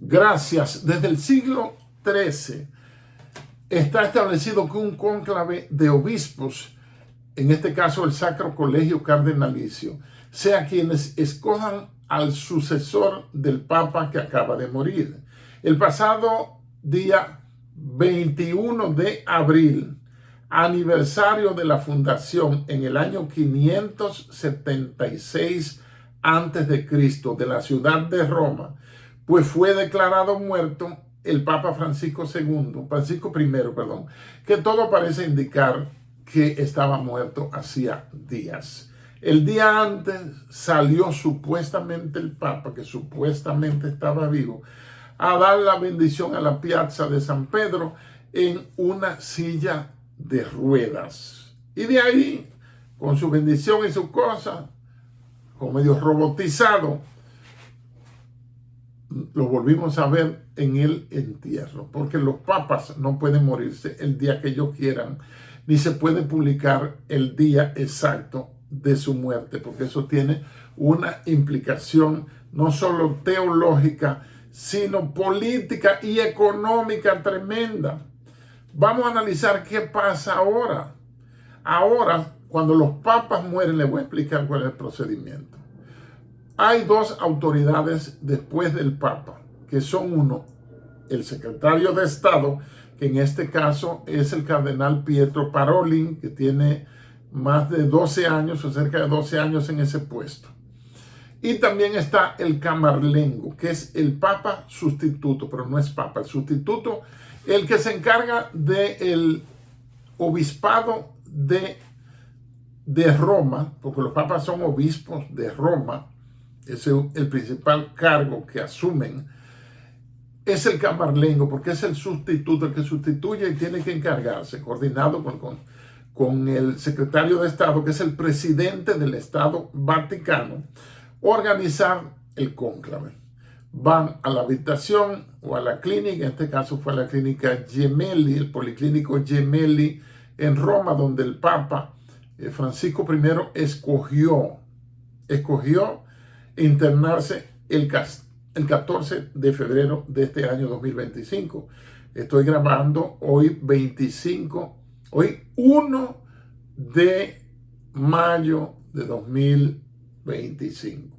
Gracias. Desde el siglo XIII está establecido que un cónclave de obispos, en este caso el Sacro Colegio Cardenalicio, sea quienes escojan al sucesor del Papa que acaba de morir. El pasado día 21 de abril, aniversario de la fundación en el año 576 a.C. de la ciudad de Roma, pues fue declarado muerto el Papa Francisco I, que todo parece indicar que estaba muerto hacía días. El día antes salió supuestamente el Papa, que supuestamente estaba vivo, a dar la bendición a la piazza de San Pedro en una silla de ruedas. Y de ahí, con su bendición y su cosa, como medio robotizado, lo volvimos a ver en el entierro, porque los papas no pueden morirse el día que ellos quieran, ni se puede publicar el día exacto de su muerte, porque eso tiene una implicación no solo teológica, sino política y económica tremenda. Vamos a analizar qué pasa ahora. Ahora, cuando los papas mueren, les voy a explicar cuál es el procedimiento. Hay dos autoridades después del Papa, que son uno, el secretario de Estado, que en este caso es el cardenal Pietro Parolin, que tiene más de 12 años o cerca de 12 años en ese puesto. Y también está el camarlengo, que es el Papa sustituto, pero no es Papa, el sustituto, el que se encarga del obispado de Roma, porque los papas son obispos de Roma. Es el principal cargo que asumen, es el camarlengo, porque es el sustituto, el que sustituye y tiene que encargarse, coordinado con el secretario de Estado, que es el presidente del Estado Vaticano, organizar el cónclave. Van a la habitación o a la clínica, en este caso fue a la clínica Gemelli, el policlínico Gemelli en Roma, donde el Papa Francisco I escogió internarse el 14 de febrero de este año 2025. Estoy grabando hoy 1 de mayo de 2025.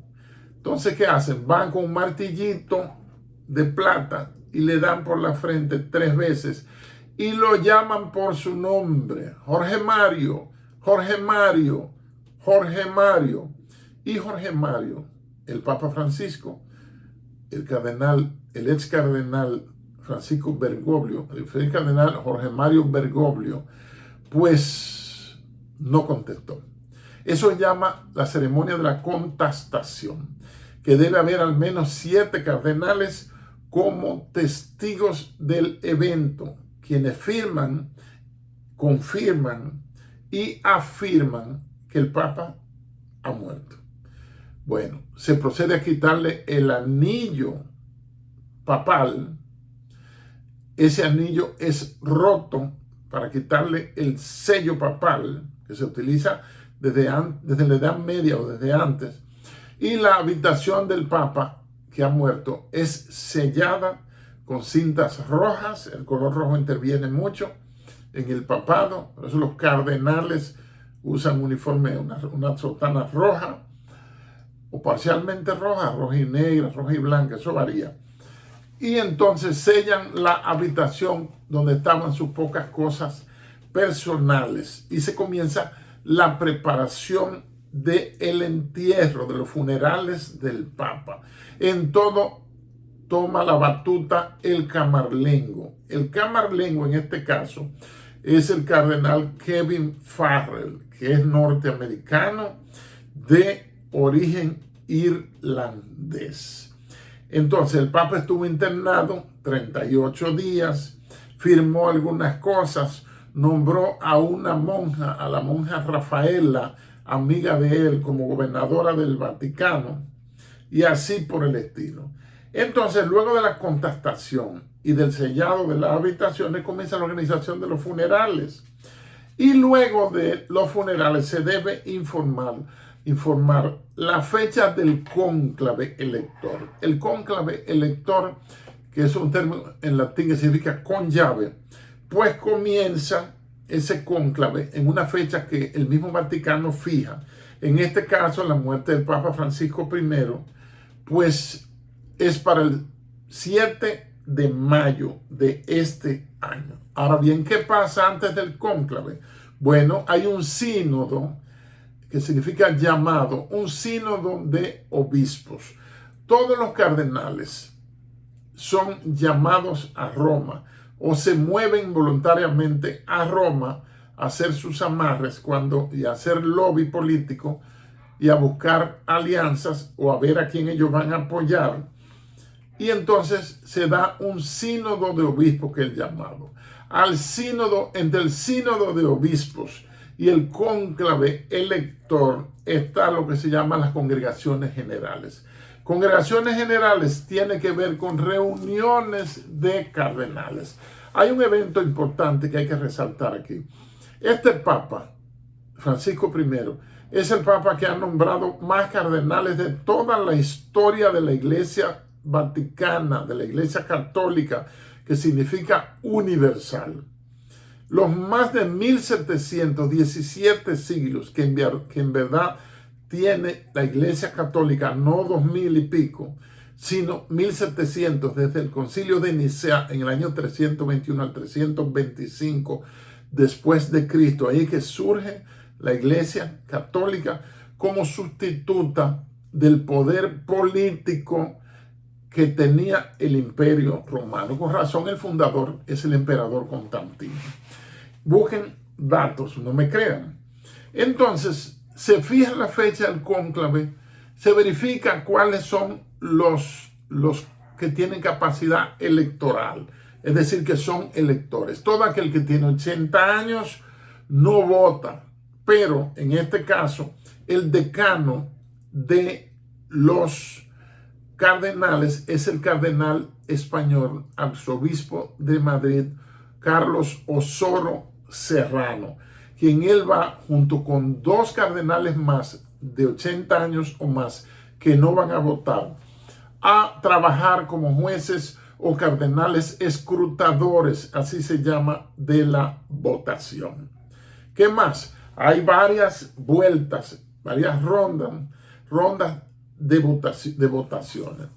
Entonces, ¿qué hacen? Van con un martillito de plata y le dan por la frente 3 veces y lo llaman por su nombre: Jorge Mario, Jorge Mario, Jorge Mario. Y Jorge Mario, el Papa Francisco, el ex cardenal Francisco Bergoglio, el cardenal Jorge Mario Bergoglio, pues no contestó. Eso se llama la ceremonia de la contestación, que debe haber al menos 7 cardenales como testigos del evento, quienes firman, confirman y afirman que el Papa ha muerto. Bueno, se procede a quitarle el anillo papal. Ese anillo es roto para quitarle el sello papal, que se utiliza desde la Edad Media o desde antes. Y la habitación del Papa que ha muerto es sellada con cintas rojas. El color rojo interviene mucho en el papado. Por eso los cardenales usan uniforme, una sotana roja, o parcialmente roja, roja y negra, roja y blanca, eso varía. Y entonces sellan la habitación donde estaban sus pocas cosas personales y se comienza la preparación del entierro, de los funerales del Papa. En todo toma la batuta el camarlengo. El camarlengo en este caso es el cardenal Kevin Farrell, que es norteamericano de origen irlandés. Entonces el Papa estuvo internado 38 días, firmó algunas cosas, nombró a una monja, a la monja Rafaela, amiga de él, como gobernadora del Vaticano, y así por el estilo. Entonces, luego de la contestación y del sellado de las habitaciones, comienza la organización de los funerales. Y luego de los funerales se debe informar la fecha del cónclave elector. El cónclave elector que es un término en latín que significa con llave, pues comienza ese cónclave en una fecha que el mismo Vaticano fija. En este caso, la muerte del Papa Francisco I, pues es para el 7 de mayo de este año. Ahora bien, ¿qué pasa antes del cónclave? Bueno, hay un sínodo, que significa llamado, un sínodo de obispos. Todos los cardenales son llamados a Roma o se mueven voluntariamente a Roma a hacer sus amarres y a hacer lobby político y a buscar alianzas o a ver a quién ellos van a apoyar. Y entonces se da un sínodo de obispos, que es el llamado. Entre el sínodo de obispos y el cónclave elector está lo que se llama las congregaciones generales. Congregaciones generales tiene que ver con reuniones de cardenales. Hay un evento importante que hay que resaltar aquí. Este Papa, Francisco I, es el Papa que ha nombrado más cardenales de toda la historia de la Iglesia Vaticana, de la Iglesia Católica, que significa universal. Los más de 1717 siglos que en verdad tiene la Iglesia Católica, no 2000 y pico, sino 1700, desde el Concilio de Nicea en el año 321 al 325 después de Cristo. Ahí que surge la Iglesia Católica como sustituta del poder político que tenía el Imperio Romano. Con razón, el fundador es el emperador Constantino. Busquen datos, no me crean. Entonces, se fija la fecha del cónclave, se verifica cuáles son los que tienen capacidad electoral, es decir, que son electores. Todo aquel que tiene 80 años no vota, pero en este caso, el decano de los cardenales es el cardenal español, arzobispo de Madrid, Carlos Osoro Serrano, quien él va junto con 2 cardenales más de 80 años o más que no van a votar, a trabajar como jueces o cardenales escrutadores, así se llama, de la votación. ¿Qué más? Hay varias vueltas, varias rondas de votaciones.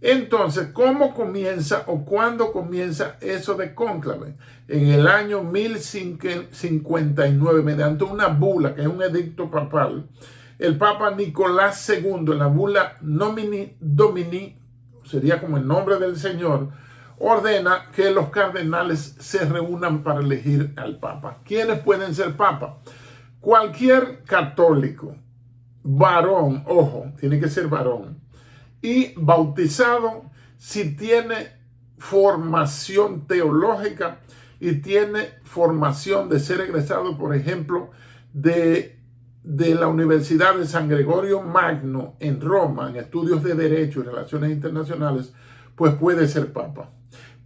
Entonces, ¿cómo comienza o cuándo comienza eso de cónclave? En el año 1059, mediante una bula, que es un edicto papal, el Papa Nicolás II, en la bula Nomini Domini, sería como el nombre del Señor, ordena que los cardenales se reúnan para elegir al Papa. ¿Quiénes pueden ser Papa? Cualquier católico, varón, ojo, tiene que ser varón, y bautizado si tiene formación teológica y tiene formación de ser egresado, por ejemplo, de la Universidad de San Gregorio Magno en Roma, en estudios de Derecho y Relaciones Internacionales, pues puede ser Papa.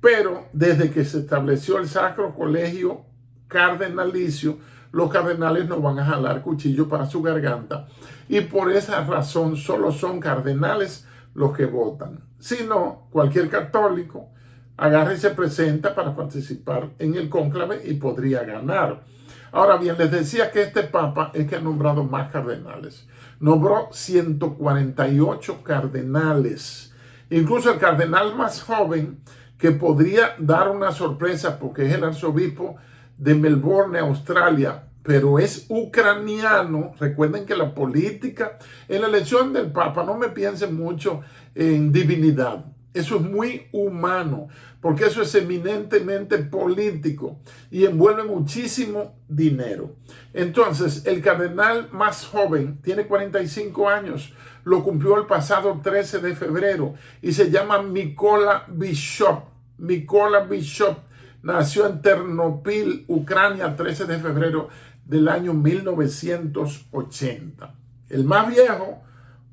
Pero desde que se estableció el Sacro Colegio Cardenalicio, los cardenales no van a jalar cuchillo para su garganta, y por esa razón solo son cardenales los que votan. Si no, cualquier católico agarra y se presenta para participar en el cónclave y podría ganar. Ahora bien, les decía que este Papa es que ha nombrado más cardenales. Nombró 148 cardenales. Incluso el cardenal más joven, que podría dar una sorpresa porque es el arzobispo de Melbourne, Australia, pero es ucraniano. Recuerden que la política en la elección del Papa, no me piensen mucho en divinidad. Eso es muy humano, porque eso es eminentemente político y envuelve muchísimo dinero. Entonces, el cardenal más joven tiene 45 años, lo cumplió el pasado 13 de febrero y se llama Mykola Bishop. Mykola Bishop nació en Ternopil, Ucrania, 13 de febrero del año 1980. El más viejo,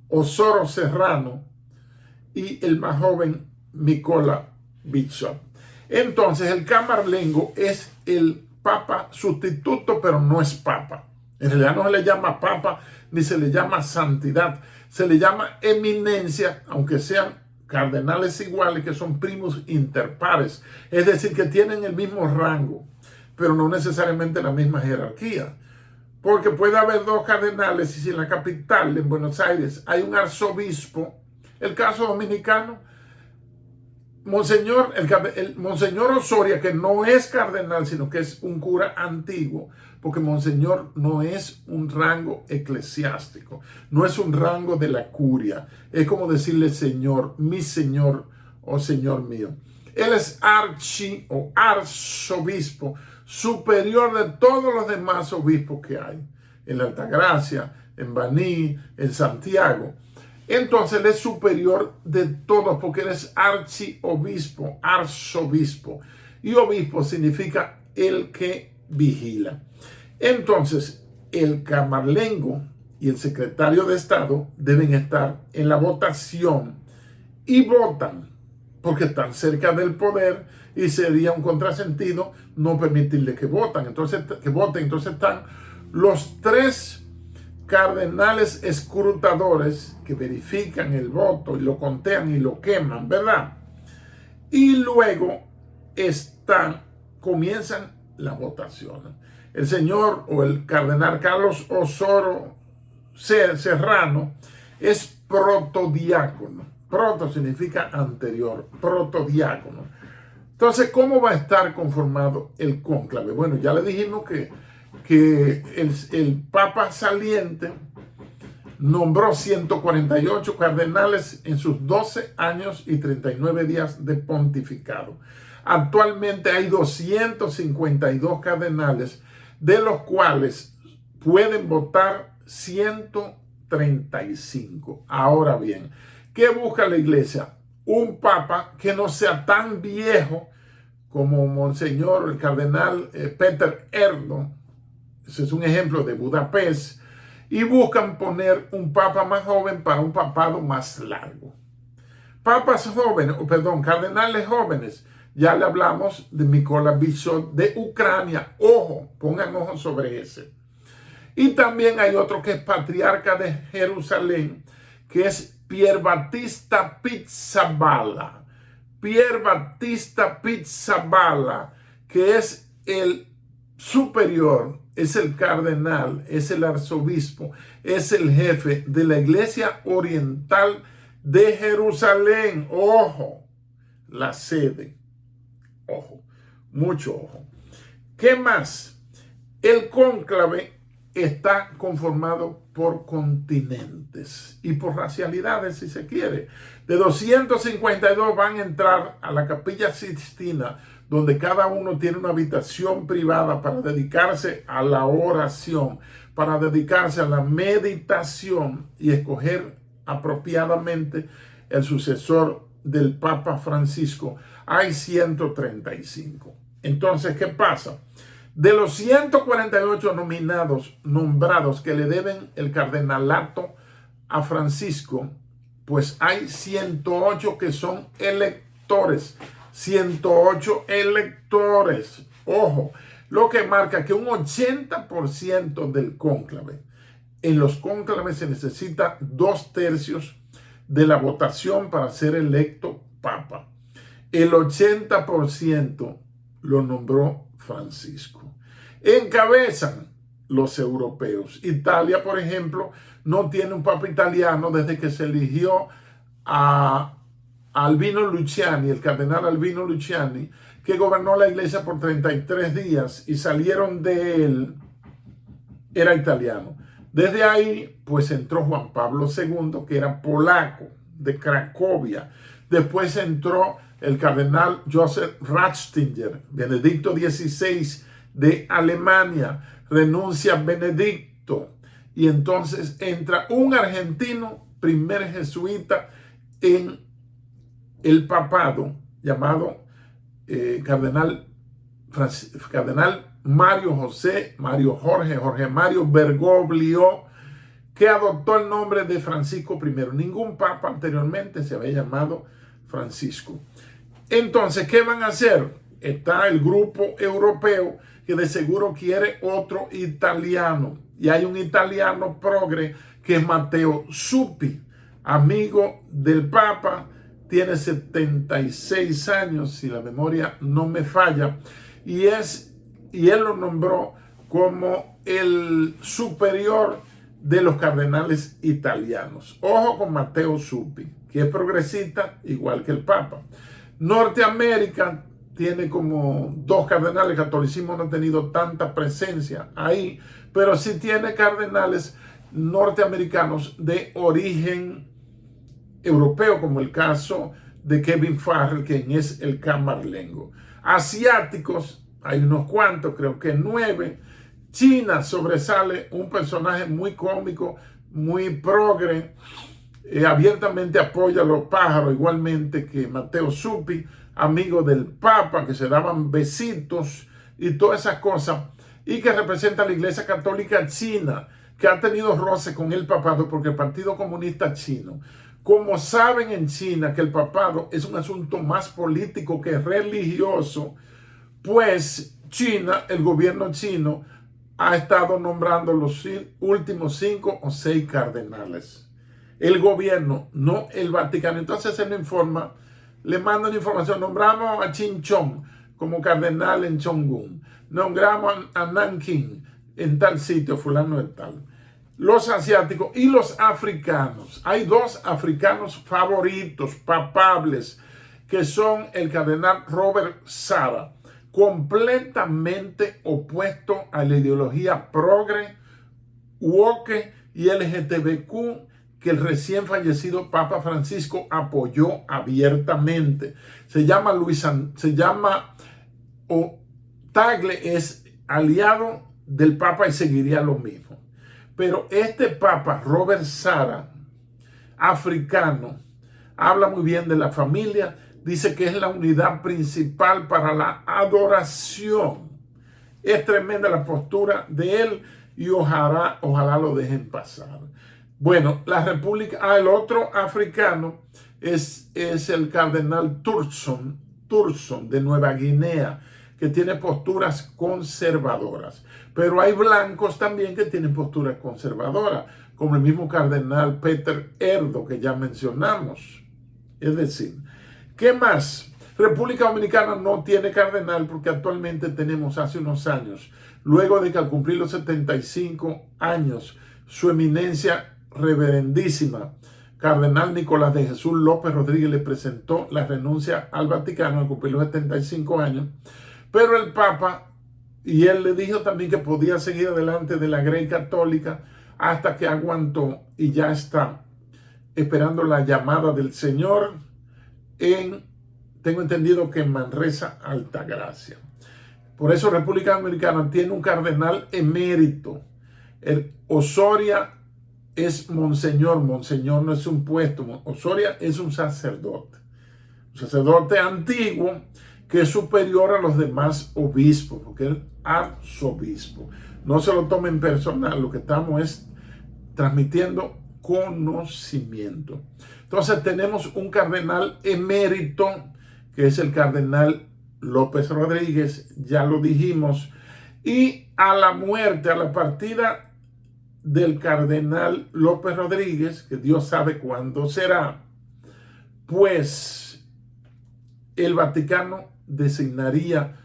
Osoro Serrano, y el más joven, Mykola Bishop. Entonces, el camarlengo es el papa sustituto, pero no es papa. En realidad no se le llama papa, ni se le llama santidad. Se le llama eminencia, aunque sean cardenales iguales que son primos inter pares, es decir, que tienen el mismo rango, pero no necesariamente la misma jerarquía. Porque puede haber dos cardenales y si en la capital, en Buenos Aires, hay un arzobispo, el caso dominicano, el Monseñor Osoria, que no es cardenal, sino que es un cura antiguo, porque Monseñor no es un rango eclesiástico, no es un rango de la curia. Es como decirle Señor, mi Señor o Señor mío. Él es o arzobispo superior de todos los demás obispos que hay. En la Altagracia, en Baní, en Santiago. Entonces él es superior de todos porque él es archiobispo, arzobispo. Y obispo significa el que vigila. Entonces el camarlengo y el secretario de Estado deben estar en la votación y votan porque están cerca del poder y sería un contrasentido no permitirle que voten. Entonces están los tres cardenales escrutadores que verifican el voto y lo contean y lo queman, ¿verdad? Y luego comienzan las votaciones. El señor o el cardenal Carlos Osoro Serrano es protodiácono. Proto significa anterior, protodiácono. Entonces, ¿cómo va a estar conformado el cónclave? Bueno, ya le dijimos que el Papa saliente nombró 148 cardenales en sus 12 años y 39 días de pontificado. Actualmente hay 252 cardenales, de los cuales pueden votar 135. Ahora bien, ¿qué busca la iglesia? Un papa que no sea tan viejo como Monseñor el cardenal Peter Erdo. Ese es un ejemplo de Budapest. Y buscan poner un papa más joven para un papado más largo. Cardenales jóvenes. Ya le hablamos de Mikola Bishop de Ucrania. Ojo, pongan ojo sobre ese. Y también hay otro que es patriarca de Jerusalén, que es Pier Battista Pizzaballa. Pier Battista Pizzaballa, que es el superior, es el cardenal, es el arzobispo, es el jefe de la Iglesia Oriental de Jerusalén. Ojo, la sede. Ojo, mucho ojo. ¿Qué más? El cónclave está conformado por continentes y por racialidades, si se quiere. De 252 van a entrar a la Capilla Sixtina, donde cada uno tiene una habitación privada para dedicarse a la oración, para dedicarse a la meditación y escoger apropiadamente el sucesor del Papa Francisco. Hay 135. Entonces, ¿qué pasa? De los 148 nombrados que le deben el cardenalato a Francisco, pues hay 108 que son electores. 108 electores. Ojo, lo que marca que un 80% del cónclave. En los cónclaves se necesita 2/3 de la votación para ser electo papa. El 80% lo nombró Francisco. Encabezan los europeos. Italia, por ejemplo, no tiene un papa italiano desde que se eligió a Albino Luciani, el cardenal Albino Luciani, que gobernó la iglesia por 33 días y salieron de él, era italiano. Desde ahí, pues entró Juan Pablo II, que era polaco, de Cracovia. Después entró el cardenal Joseph Ratzinger, Benedicto XVI de Alemania, renuncia Benedicto y entonces entra un argentino, primer jesuita en el papado, llamado cardenal Mario Jorge Mario Bergoglio, que adoptó el nombre de Francisco I. Ningún papa anteriormente se había llamado Francisco. Entonces, ¿qué van a hacer? Está el grupo europeo que de seguro quiere otro italiano. Y hay un italiano progre que es Matteo Zuppi, amigo del Papa, tiene 76 años, si la memoria no me falla, y él lo nombró como el superior de los cardenales italianos. Ojo con Matteo Zuppi, que es progresista igual que el Papa. Norteamérica tiene como 2 cardenales. El catolicismo no ha tenido tanta presencia ahí, pero sí tiene cardenales norteamericanos de origen europeo, como el caso de Kevin Farrell, quien es el camarlengo. Asiáticos, hay unos cuantos, creo que 9. China sobresale, un personaje muy cómico, muy progre, abiertamente apoya a los pájaros, igualmente que Matteo Zuppi, amigo del Papa, que se daban besitos y todas esas cosas, y que representa a la Iglesia Católica China, que ha tenido roce con el papado, porque el Partido Comunista Chino, como saben en China que el papado es un asunto más político que religioso, pues China, el gobierno chino, ha estado nombrando los últimos 5 o 6 cardenales. El gobierno, no el Vaticano. Entonces se le informa, le mandan información. Nombramos a Chin Chong como cardenal en Chongqing. Nombramos a Nanking en tal sitio, fulano de tal. Los asiáticos y los africanos. Hay 2 africanos favoritos, papables, que son el cardenal Robert Sarah, completamente opuesto a la ideología progre, woke y LGTBQ que el recién fallecido Papa Francisco apoyó abiertamente. Se llama Tagle, es aliado del Papa y seguiría lo mismo. Pero este Papa, Robert Sarah, africano, habla muy bien de la familia, dice que es la unidad principal para la adoración. Es tremenda la postura de él y ojalá lo dejen pasar. Bueno, la República, el otro africano es el cardenal Turson de Nueva Guinea, que tiene posturas conservadoras. Pero hay blancos también que tienen posturas conservadoras, como el mismo cardenal Peter Erdo que ya mencionamos. Es decir, ¿qué más? República Dominicana no tiene cardenal porque actualmente tenemos hace unos años, luego de que al cumplir los 75 años, su eminencia reverendísima, cardenal Nicolás de Jesús López Rodríguez, le presentó la renuncia al Vaticano al cumplir los 75 años, pero el Papa, y él le dijo también que podía seguir adelante de la Grey Católica hasta que aguantó y ya está esperando la llamada del Señor tengo entendido que en Manresa, Altagracia. Por eso República Dominicana tiene un cardenal emérito. El Osoria es monseñor no es un puesto. Osoria es un sacerdote antiguo que es superior a los demás obispos, porque es arzobispo. No se lo tomen personal, lo que estamos es transmitiendo conocimiento. Entonces tenemos un cardenal emérito, que es el cardenal López Rodríguez, ya lo dijimos, y a la muerte, a la partida del cardenal López Rodríguez, que Dios sabe cuándo será, pues el Vaticano designaría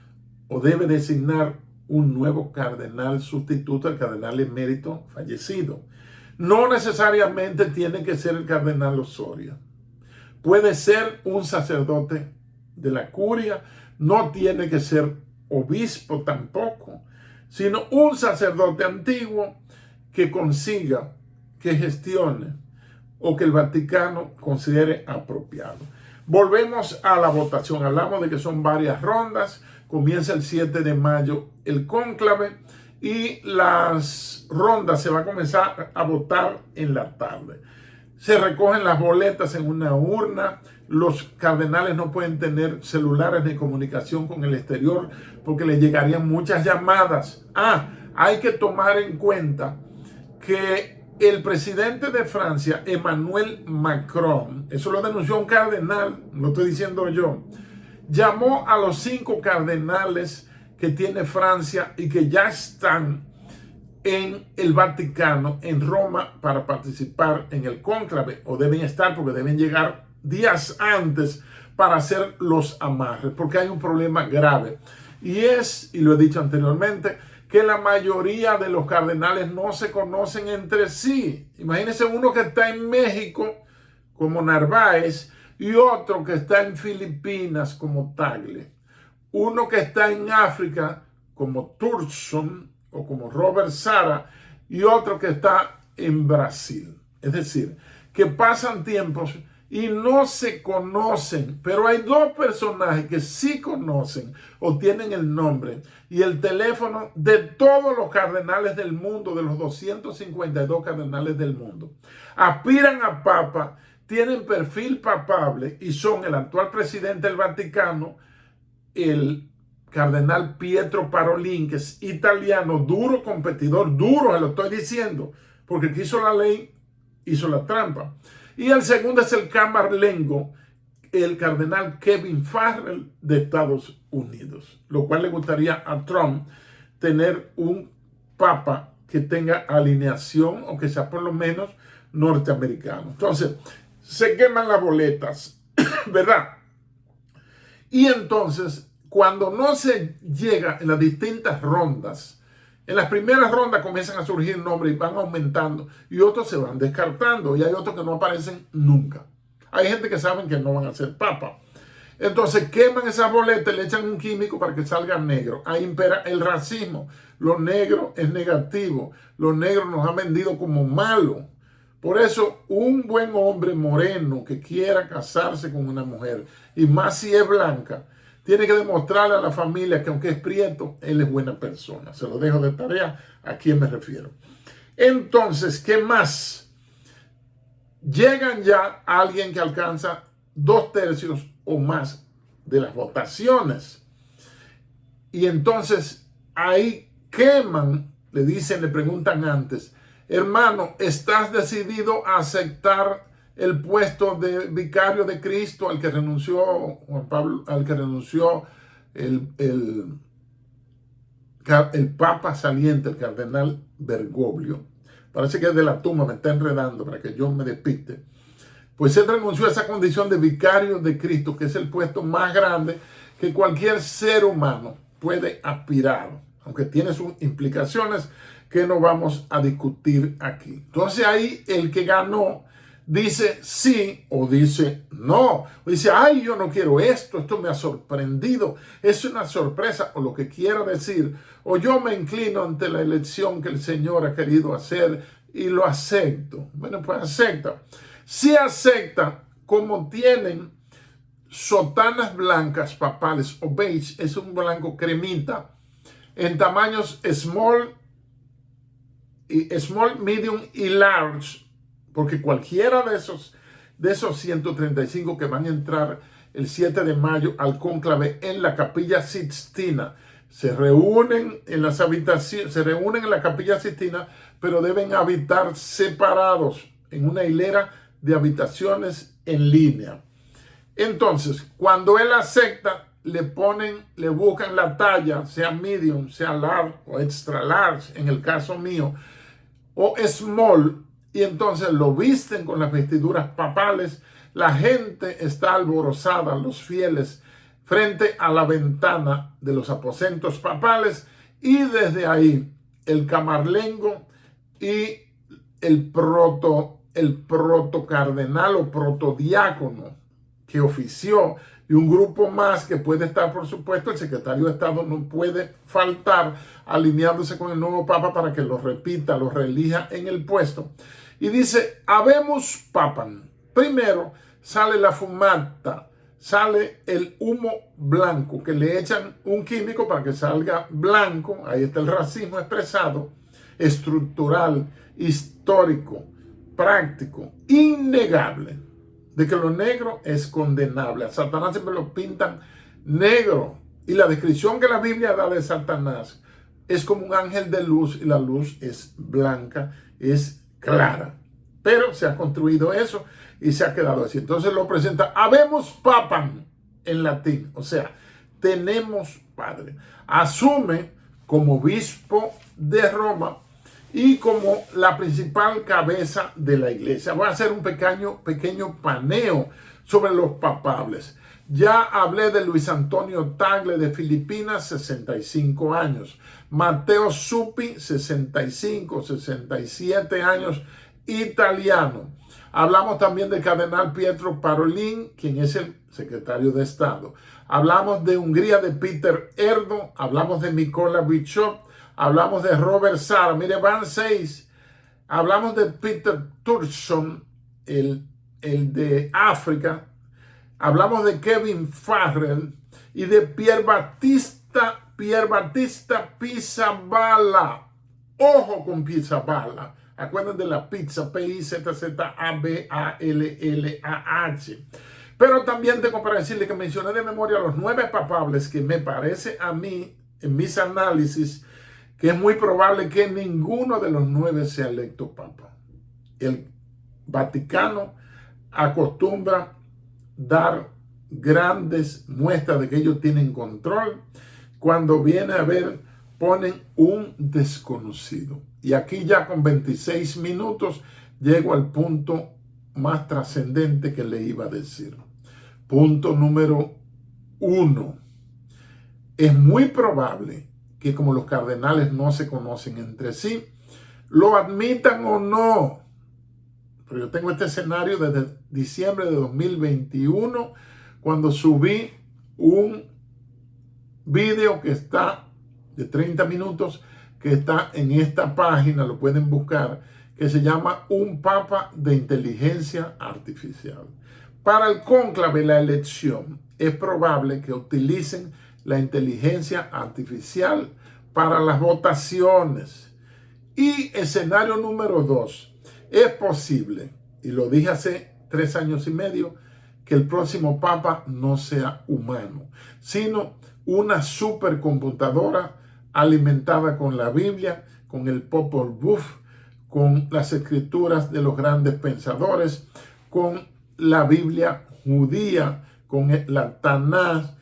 o debe designar un nuevo cardenal sustituto al cardenal emérito fallecido. No necesariamente tiene que ser el cardenal Osorio. Puede ser un sacerdote de la curia, no tiene que ser obispo tampoco, sino un sacerdote antiguo que consiga, que gestione o que el Vaticano considere apropiado. Volvemos a la votación. Hablamos de que son varias rondas. Comienza el 7 de mayo el cónclave y las rondas se va a comenzar a votar en la tarde. Se recogen las boletas en una urna. Los cardenales no pueden tener celulares ni comunicación con el exterior porque les llegarían muchas llamadas. Hay que tomar en cuenta que el presidente de Francia, Emmanuel Macron, eso lo denunció un cardenal, lo estoy diciendo yo, llamó a los 5 cardenales que tiene Francia y que ya están en el Vaticano, en Roma, para participar en el cónclave, o deben estar porque deben llegar días antes para hacer los amarres, porque hay un problema grave. Y lo he dicho anteriormente, que la mayoría de los cardenales no se conocen entre sí. Imagínense uno que está en México, como Narváez, y otro que está en Filipinas, como Tagle. Uno que está en África, como Thurston, o como Robert Sara, y otro que está en Brasil. Es decir, que pasan tiempos y no se conocen, pero hay dos personajes que sí conocen o tienen el nombre y el teléfono de todos los cardenales del mundo, de los 252 cardenales del mundo. Aspiran a papa, tienen perfil papable y son el actual presidente del Vaticano, el cardenal Pietro Parolin, que es italiano, duro competidor, duro, se lo estoy diciendo, porque el que hizo la ley hizo la trampa. Y el segundo es el camarlengo, el cardenal Kevin Farrell de Estados Unidos, lo cual le gustaría a Trump tener un papa que tenga alineación o que sea por lo menos norteamericano. Entonces, se queman las boletas, ¿verdad? Y entonces, cuando no se llega en las distintas rondas, en las primeras rondas comienzan a surgir nombres y van aumentando y otros se van descartando y hay otros que no aparecen nunca. Hay gente que saben que no van a ser papa. Entonces queman esas boletas y le echan un químico para que salga negro. Ahí impera el racismo. Lo negro es negativo. Lo negro nos ha vendido como malo. Por eso un buen hombre moreno que quiera casarse con una mujer, y más si es blanca, tiene que demostrarle a la familia que aunque es prieto, él es buena persona. Se lo dejo de tarea a quién me refiero. Entonces, ¿qué más? Llegan ya a alguien que alcanza 2/3 o más de las votaciones. Y entonces ahí queman, le dicen, le preguntan antes, hermano, ¿estás decidido a aceptar el puesto de vicario de Cristo al que renunció Juan Pablo, al que renunció el Papa saliente, el cardenal Bergoglio? Parece que es de la tumba, me está enredando para que yo me despiste. Pues él renunció a esa condición de vicario de Cristo, que es el puesto más grande que cualquier ser humano puede aspirar, aunque tiene sus implicaciones que no vamos a discutir aquí. Entonces ahí el que ganó dice sí o dice no. O dice, ay, yo no quiero esto me ha sorprendido, es una sorpresa, o lo que quiera decir, o yo me inclino ante la elección que el Señor ha querido hacer y lo acepto. Bueno, pues acepta. Si acepta, como tienen sotanas blancas papales o beige, es un blanco cremita, en tamaños small, medium y large, porque cualquiera de esos 135 que van a entrar el 7 de mayo al cónclave en la Capilla Sixtina, se reúnen en las habitaciones, se reúnen en la Capilla Sixtina, pero deben habitar separados en una hilera de habitaciones en línea. Entonces, cuando él acepta, le buscan la talla, sea medium, sea large o extra large, en el caso mío, o small, y entonces lo visten con las vestiduras papales. La gente está alborozada, los fieles, frente a la ventana de los aposentos papales, y desde ahí el camarlengo y el proto cardenal o protodiácono que ofició, y un grupo más que puede estar, por supuesto, el secretario de Estado no puede faltar, alineándose con el nuevo papa para que lo repita, lo reelija en el puesto. Y dice, habemos papam. Primero sale la fumata, sale el humo blanco, que le echan un químico para que salga blanco. Ahí está el racismo expresado, estructural, histórico, práctico, innegable, de que lo negro es condenable. A Satanás siempre lo pintan negro, y la descripción que la Biblia da de Satanás es como un ángel de luz, y la luz es blanca, es clara. Pero se ha construido eso y se ha quedado así. Entonces lo presenta, habemos papam, en latín, o sea, tenemos padre. Asume como obispo de Roma y como la principal cabeza de la iglesia. Voy a hacer un pequeño paneo sobre los papables. Ya hablé de Luis Antonio Tagle de Filipinas, 65 años. Mateo Zuppi, 65, 67 años, italiano. Hablamos también del cardenal Pietro Parolin, quien es el secretario de Estado. Hablamos de Hungría de Peter Erdo. Hablamos de Mikola Bishop. Hablamos de Robert Sara. Mire, van 6. Hablamos de Peter Turkson, el de África. Hablamos de Kevin Farrell y de Pierre Battista Pizzaballa. Ojo con Pizzaballa. Acuérdense de la pizza, P-I-Z-Z-A-B-A-L-L-A-H. Pero también tengo para decirle que mencioné de memoria los 9 papables que me parece a mí, en mis análisis, que es muy probable que ninguno de los 9 sea electo papa. El Vaticano acostumbra dar grandes muestras de que ellos tienen control. Cuando viene a ver, ponen un desconocido. Y aquí ya con 26 minutos llego al punto más trascendente que le iba a decir. Punto número 1. Es muy probable que como los cardenales no se conocen entre sí, lo admitan o no. Pero yo tengo este escenario desde diciembre de 2021, cuando subí un video que está de 30 minutos, que está en esta página, lo pueden buscar, que se llama Un Papa de Inteligencia Artificial. Para el cónclave, la elección, es probable que utilicen la inteligencia artificial para las votaciones. Y escenario número 2. Es posible, y lo dije hace 3 años y medio, que el próximo papa no sea humano, sino una supercomputadora alimentada con la Biblia, con el Popol Vuh, con las escrituras de los grandes pensadores, con la Biblia judía, con la Tanaj,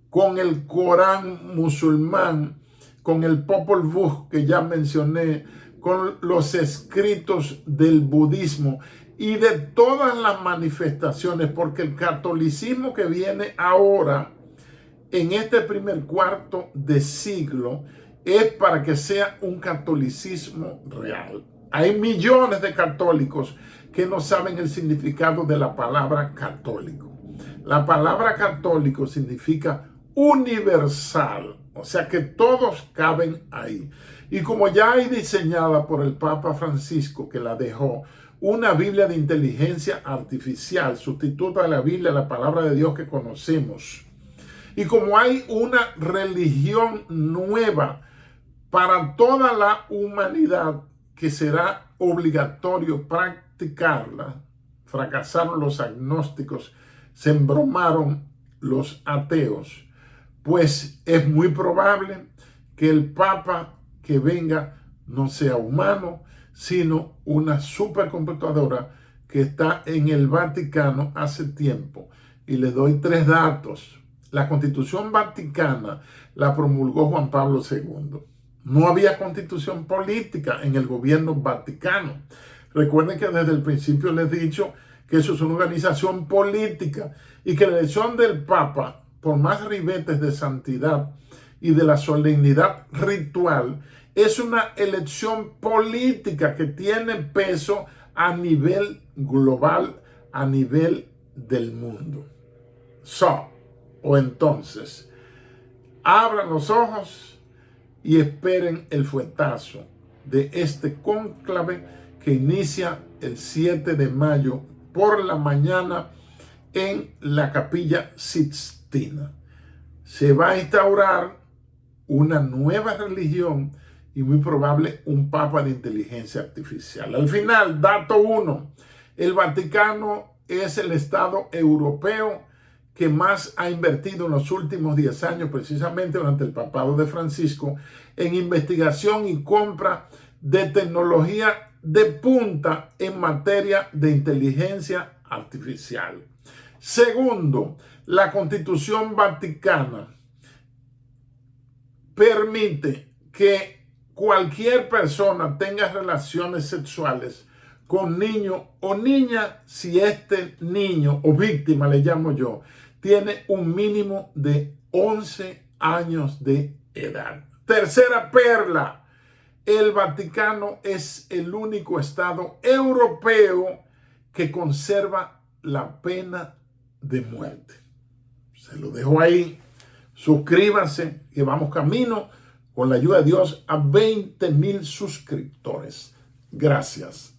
con el Corán musulmán, con el Popol Vuh que ya mencioné, con los escritos del budismo y de todas las manifestaciones, porque el catolicismo que viene ahora en este primer cuarto de siglo es para que sea un catolicismo real. Hay millones de católicos que no saben el significado de la palabra católico. La palabra católico significa universal, o sea que todos caben ahí. Y como ya hay diseñada por el Papa Francisco, que la dejó, una Biblia de inteligencia artificial, sustituta de la Biblia, la palabra de Dios que conocemos. Y como hay una religión nueva para toda la humanidad que será obligatorio practicarla, fracasaron los agnósticos, se embromaron los ateos, pues es muy probable que el Papa que venga no sea humano, sino una supercomputadora que está en el Vaticano hace tiempo. Y le doy 3 datos. La Constitución Vaticana la promulgó Juan Pablo II. No había constitución política en el gobierno vaticano. Recuerden que desde el principio les he dicho que eso es una organización política y que la elección del Papa, por más ribetes de santidad y de la solemnidad ritual, es una elección política que tiene peso a nivel global, a nivel del mundo. Entonces, abran los ojos y esperen el fuetazo de este cónclave que inicia el 7 de mayo por la mañana en la Capilla Sixtina. Se va a instaurar una nueva religión y muy probable un papa de inteligencia artificial. Al final, dato 1, el Vaticano es el Estado europeo que más ha invertido en los últimos 10 años, precisamente durante el papado de Francisco, en investigación y compra de tecnología de punta en materia de inteligencia artificial. Segundo, la Constitución Vaticana permite que cualquier persona tenga relaciones sexuales con niño o niña si este niño o víctima, le llamo yo, tiene un mínimo de 11 años de edad. Tercera perla. El Vaticano es el único estado europeo que conserva la pena de muerte. Se lo dejo ahí. Suscríbanse que vamos camino, con la ayuda de Dios, a 20,000 suscriptores. Gracias.